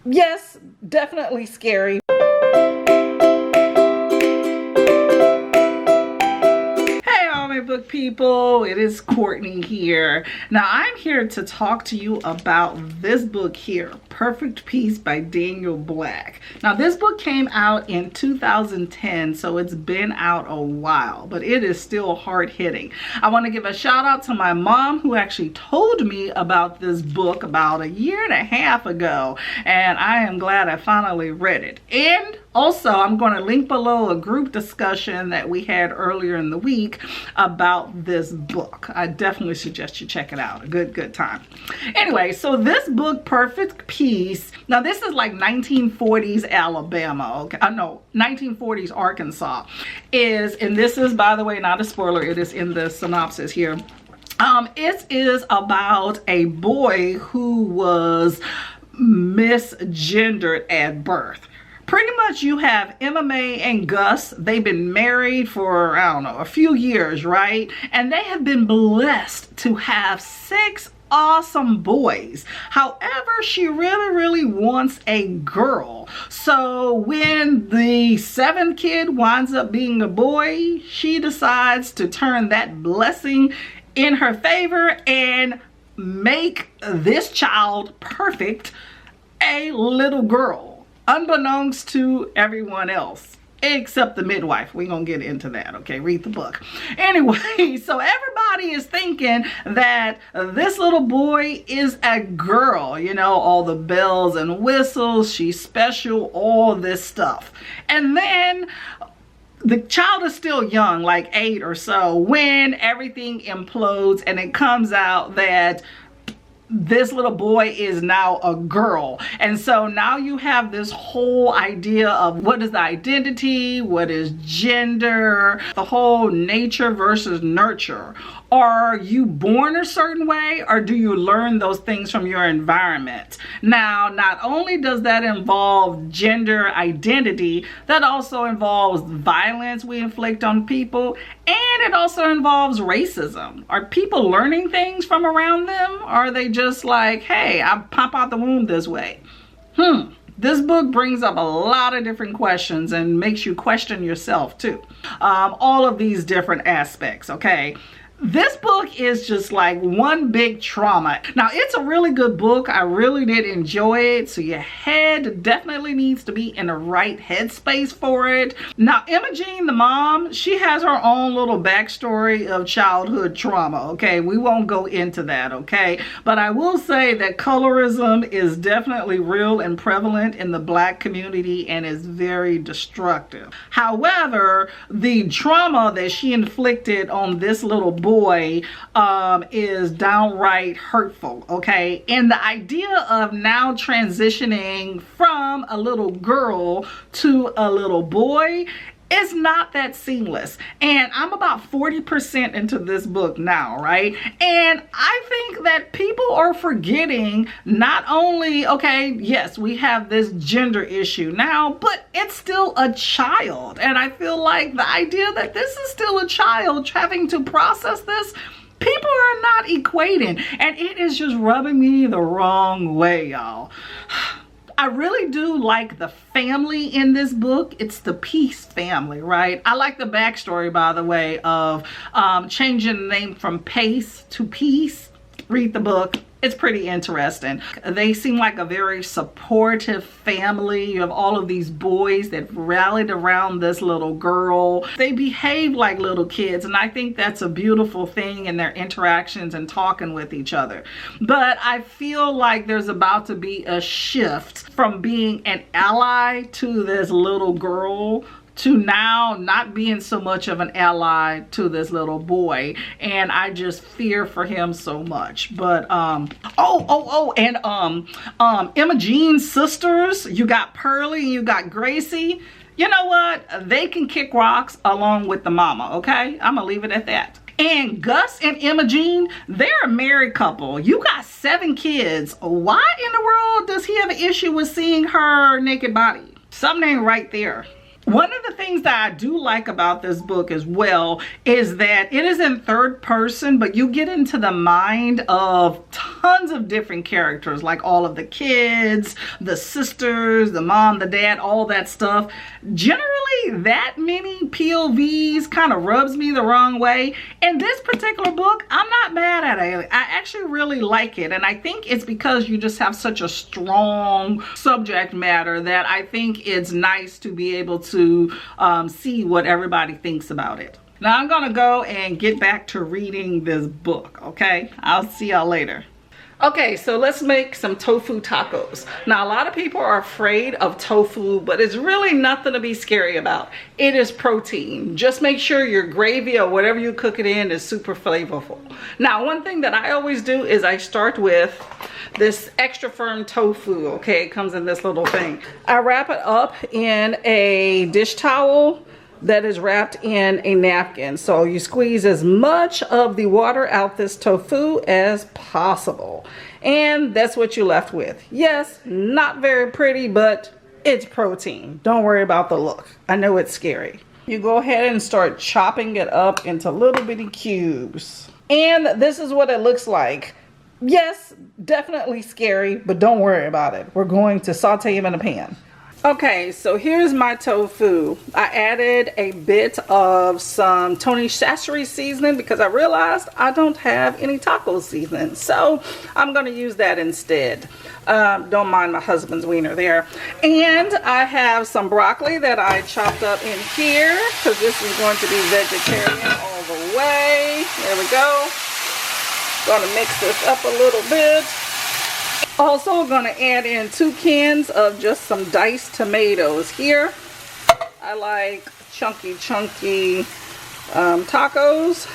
Yes, definitely scary. Hey, all my book people, it is Courtney here. Now, I'm here to talk to you about this book here, Perfect Peace by Daniel Black. Now, this book came out in 2010, so it's been out a while, but it is still hard-hitting. I want to give a shout out to my mom who actually told me about this book about a year and a half ago, and I am glad I finally read it. And also, I'm going to link below a group discussion that we had earlier in the week about this book. I definitely suggest you check it out. A good time. Anyway, so this book, Perfect Peace, now this is like 1940s Alabama, okay? No, 1940s Arkansas and this is, by the way, not a spoiler, it is in the synopsis here. It is about a boy who was misgendered at birth. Pretty much you have MMA and Gus. They've been married for, I don't know, a few years, right? And they have been blessed to have 6 awesome boys. However, she really wants a girl. So when the 7th kid winds up being a boy, she decides to turn that blessing in her favor and make this child perfect a little girl, unbeknownst to everyone else, except the midwife. We're gonna get into that, okay? Read the book. Anyway, so everybody is thinking that this little boy is a girl, you know, all the bells and whistles, she's special, all this stuff. And then the child is still young, like 8 or so, when everything implodes and it comes out that this little boy is now a girl. And so now you have this whole idea of what is the identity, what is gender, the whole nature versus nurture. Are you born a certain way, or do you learn those things from your environment? Now, not only does that involve gender identity, that also involves violence we inflict on people, and it also involves racism. Are people learning things from around them? Or are they just like, hey, I pop out the womb this way? This book brings up a lot of different questions and makes you question yourself too. All of these different aspects, okay? This book is just like one big trauma. Now, it's a really good book. I really did enjoy it. So your head definitely needs to be in the right headspace for it. Now, Imogene, the mom, she has her own little backstory of childhood trauma, okay? We won't go into that, okay? But I will say that colorism is definitely real and prevalent in the Black community and is very destructive. However, the trauma that she inflicted on this little boy is downright hurtful, okay? And the idea of now transitioning from a little girl to a little boy is not that seamless. And I'm about 40% into this book now, right? And I think that people are forgetting not only, okay, yes, we have this gender issue now, but it's still a child. And I feel like the idea that this is still a child having to process this, people are not equating. And it is just rubbing me the wrong way, y'all. I really do like the family in this book. It's the Peace family, right? I like the backstory, by the way, of changing the name from Pace to Peace. Read the book. It's pretty interesting. They seem like a very supportive family. You have all of these boys that rallied around this little girl. They behave like little kids, and I think that's a beautiful thing in their interactions and talking with each other. But I feel like there's about to be a shift from being an ally to this little girl to now not being so much of an ally to this little boy, and I just fear for him so much. But Imogene's sisters, you got Pearlie and you got Gracie. You know what? They can kick rocks along with the mama, okay? I'm gonna leave it at that. And Gus and Imogene, they're a married couple. You got 7 kids. Why in the world does he have an issue with seeing her naked body? Something ain't right there. One of the things that I do like about this book as well is that it is in third person, but you get into the mind of tons of different characters, like all of the kids, the sisters, the mom, the dad, all that stuff. Generally, that many POVs kind of rubs me the wrong way. In this particular book, I'm not mad at it. I actually really like it, and I think it's because you just have such a strong subject matter that I think it's nice to be able to see what everybody thinks about it. Now I'm gonna go and get back to reading this book, okay? I'll see y'all later. Okay, so let's make some tofu tacos. Now, a lot of people are afraid of tofu, but it's really nothing to be scary about. It is protein. Just make sure your gravy or whatever you cook it in is super flavorful. Now, one thing that I always do is I start with this extra firm tofu, okay? It comes in this little thing. I wrap it up in a dish towel that is wrapped in a napkin. So you squeeze as much of the water out this tofu as possible. And that's what you're left with. Yes, not very pretty, but it's protein. Don't worry about the look. I know it's scary. You go ahead and start chopping it up into little bitty cubes. And this is what it looks like. Yes, definitely scary, but don't worry about it. We're going to saute him in a pan. Okay, so here's my tofu. I added a bit of some Tony Chachere's seasoning because I realized I don't have any taco seasoning. So I'm going to use that instead. Don't mind my husband's wiener there. And I have some broccoli that I chopped up in here because this is going to be vegetarian all the way. There we go. Going to mix this up a little bit. Also going to add in 2 cans of just some diced tomatoes here. I like chunky tacos.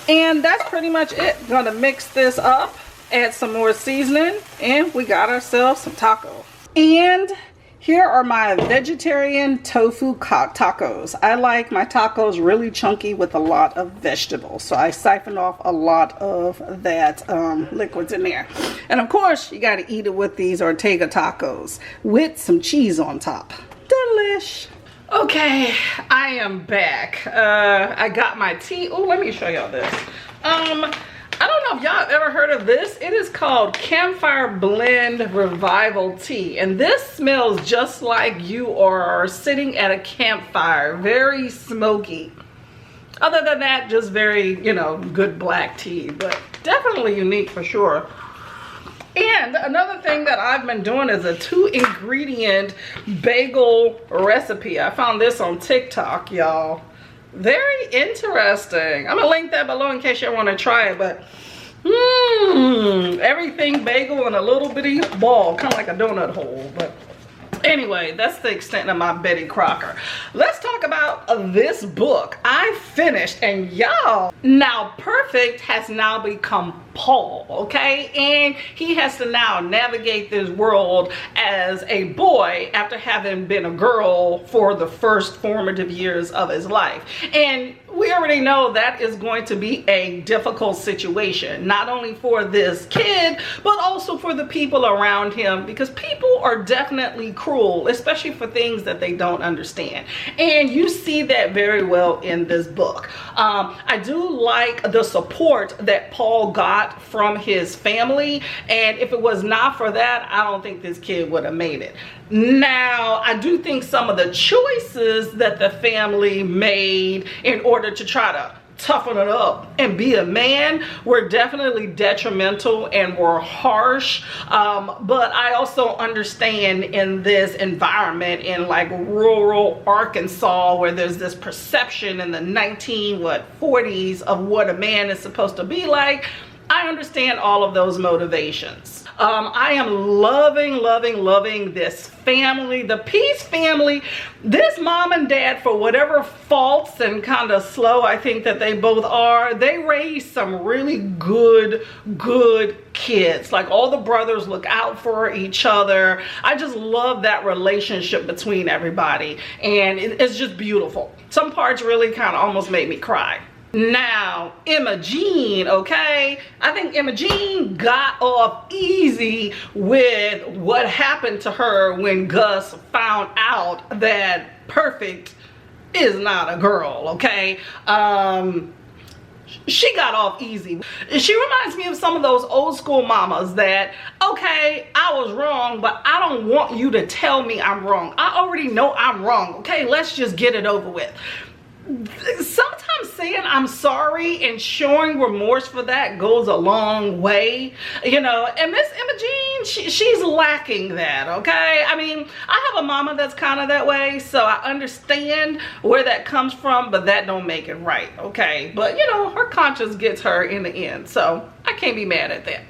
And that's pretty much it. Going to mix this up, add some more seasoning, and we got ourselves some tacos. And here are my vegetarian tofu tacos. I like my tacos really chunky with a lot of vegetables. So I siphoned off a lot of that liquids in there. And of course, you got to eat it with these Ortega tacos with some cheese on top. Delish. Okay, I am back. I got my tea. Oh, let me show y'all this. I don't know if y'all have ever heard of this. It is called Campfire Blend Revival Tea. And this smells just like you are sitting at a campfire. Very smoky. Other than that, just very, you know, good black tea. But definitely unique for sure. And another thing that I've been doing is a 2-ingredient bagel recipe. I found this on TikTok, y'all. Very interesting. I'm gonna link that below in case you want to try it. But everything bagel in a little bitty ball, kind of like a donut hole. But anyway, that's the extent of my Betty Crocker. Let's talk about this book. I finished, and y'all, now Perfect has now become Paul, okay? And he has to now navigate this world as a boy after having been a girl for the first formative years of his life. And we already know that is going to be a difficult situation, not only for this kid, but also for the people around him, because people are definitely cruel, especially for things that they don't understand. And you see that very well in this book. I do like the support that Paul got from his family, and if it was not for that, I don't think this kid would have made it. Now, I do think some of the choices that the family made in order to try to toughen it up and be a man were definitely detrimental and were harsh, but I also understand in this environment in like rural Arkansas, where there's this perception in the 1940s of what a man is supposed to be like. I understand all of those motivations. I am loving this family, the Peace family. This mom and dad, for whatever faults and kind of slow I think that they both are, they raised some really good kids. Like, all the brothers look out for each other. I just love that relationship between everybody, and it's just beautiful. Some parts really kind of almost made me cry. Now, Emma Jean, okay? I think Emma Jean got off easy with what happened to her when Gus found out that Perfect is not a girl, okay? She got off easy. She reminds me of some of those old school mamas that, okay, I was wrong, but I don't want you to tell me I'm wrong. I already know I'm wrong, okay? Let's just get it over with. Sometimes saying I'm sorry and showing remorse for that goes a long way, you know, and Miss Imogene, she's lacking that, okay? I mean, I have a mama that's kind of that way, so I understand where that comes from, but that don't make it right, okay? But, you know, her conscience gets her in the end, so I can't be mad at that.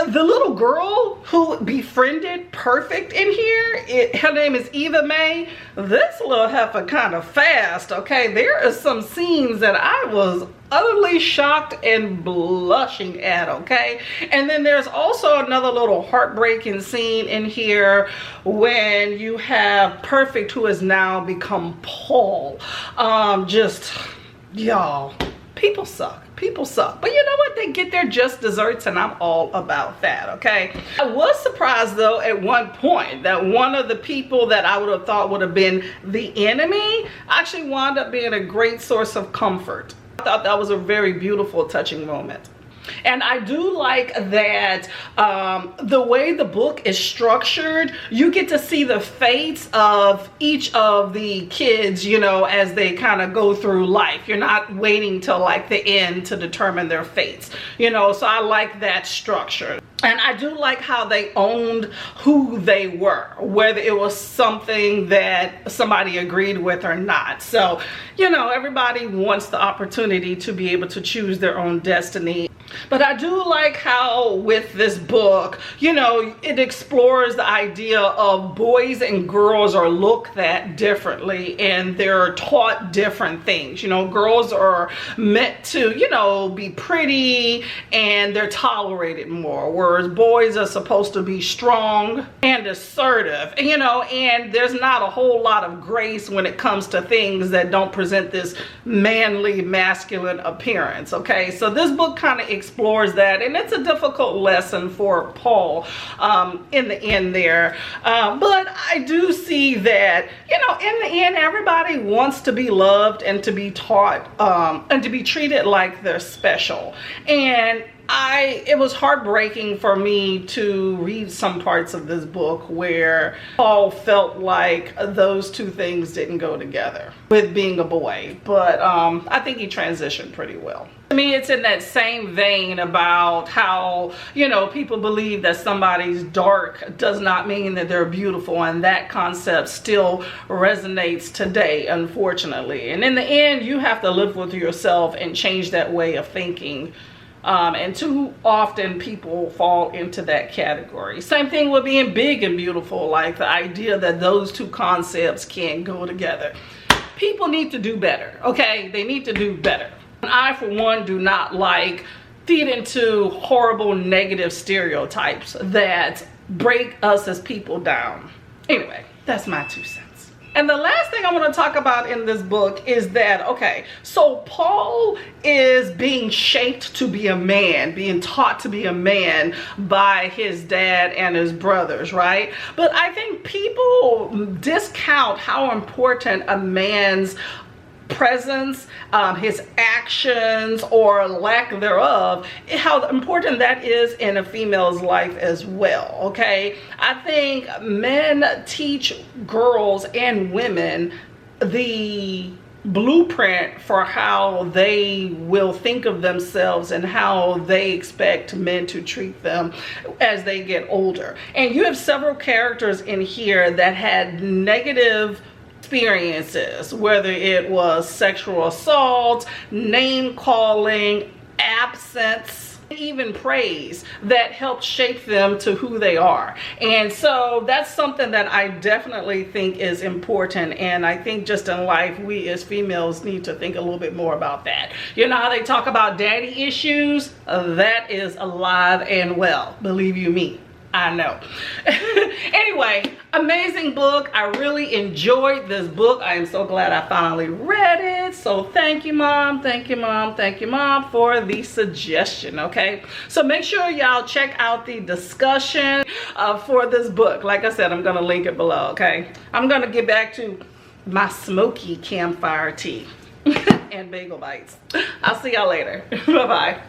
The little girl who befriended Perfect in here, her name is Eva Mae. This little heifer kind of fast, okay? There are some scenes that I was utterly shocked and blushing at, okay? And then there's also another little heartbreaking scene in here when you have Perfect, who has now become Paul. Y'all, people suck. People suck, but you know what? They get their just desserts, and I'm all about that, okay? I was surprised though at one point that one of the people that I would have thought would have been the enemy actually wound up being a great source of comfort. I thought that was a very beautiful, touching moment. And I do like that the way the book is structured, you get to see the fates of each of the kids, you know, as they kind of go through life. You're not waiting till like the end to determine their fates, you know, so I like that structure. And I do like how they owned who they were, whether it was something that somebody agreed with or not. So, you know, everybody wants the opportunity to be able to choose their own destiny. But I do like how with this book, you know, it explores the idea of boys and girls are looked at differently and they're taught different things. You know, girls are meant to, you know, be pretty and they're tolerated more, whereas boys are supposed to be strong and assertive, you know, and there's not a whole lot of grace when it comes to things that don't present this manly, masculine appearance, okay? So this book kind of explores that, and it's a difficult lesson for Paul in the end there, but I do see that, you know, in the end everybody wants to be loved and to be taught and to be treated like they're special. And it was heartbreaking for me to read some parts of this book where Paul felt like those two things didn't go together with being a boy, but I think he transitioned pretty well. To me, it's in that same vein about how, you know, people believe that somebody's dark does not mean that they're beautiful, and that concept still resonates today, unfortunately. And in the end, you have to live with yourself and change that way of thinking. And too often people fall into that category. Same thing with being big and beautiful, like the idea that those two concepts can't go together. People need to do better, okay? They need to do better. I, for one, do not like feed into horrible negative stereotypes that break us as people down. Anyway, that's my 2 cents. And the last thing I want to talk about in this book is that, okay, so Paul is being shaped to be a man, being taught to be a man by his dad and his brothers, right? But I think people discount how important a man's presence, his actions or lack thereof, how important that is in a female's life as well, okay? I think men teach girls and women the blueprint for how they will think of themselves and how they expect men to treat them as they get older. And you have several characters in here that had negative experiences, whether it was sexual assault, name calling, absence, even praise, that helped shape them to who they are. And so that's something that I definitely think is important, and I think just in life we as females need to think a little bit more about that. You know how they talk about daddy issues? That is alive and well, believe you me, I know. Anyway, amazing book. I really enjoyed this book. I am so glad I finally read it. So thank you, Mom. Thank you, Mom. Thank you, Mom, for the suggestion, okay? So make sure y'all check out the discussion for this book. Like I said, I'm going to link it below, okay? I'm going to get back to my smoky campfire tea and bagel bites. I'll see y'all later. Bye-bye.